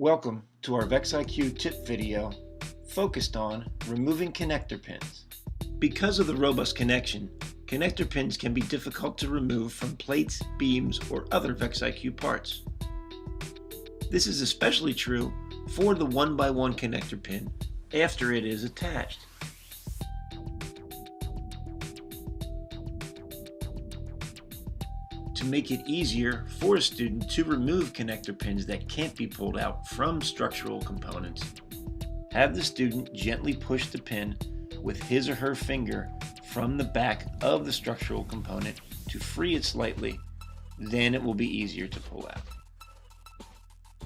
Welcome to our VEX IQ tip video focused on removing connector pins. Because of the robust connection, connector pins can be difficult to remove from plates, beams, or other VEX IQ parts. This is especially true for the 1x1 connector pin after it is attached. To make it easier for a student to remove connector pins that can't be pulled out from structural components, have the student gently push the pin with his or her finger from the back of the structural component to free it slightly, then it will be easier to pull out.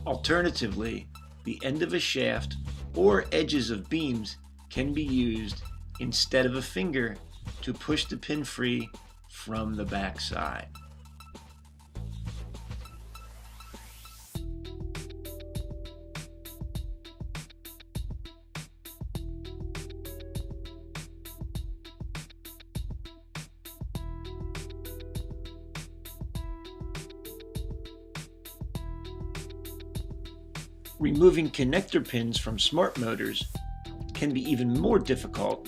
Alternatively, the end of a shaft or edges of beams can be used instead of a finger to push the pin free from the back side. Removing connector pins from smart motors can be even more difficult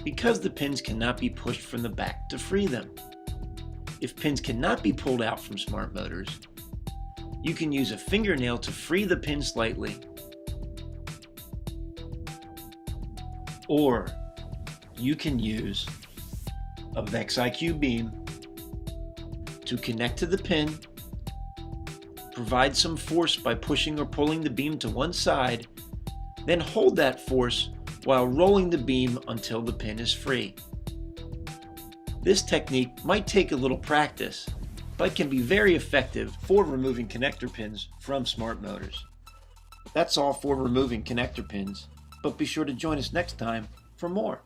because the pins cannot be pushed from the back to free them. If pins cannot be pulled out from smart motors, you can use a fingernail to free the pin slightly, or you can use a VEX IQ beam to connect to the pin, provide some force by pushing or pulling the beam to one side, then hold that force while rolling the beam until the pin is free. This technique might take a little practice, but can be very effective for removing connector pins from smart motors. That's all for removing connector pins, but be sure to join us next time for more.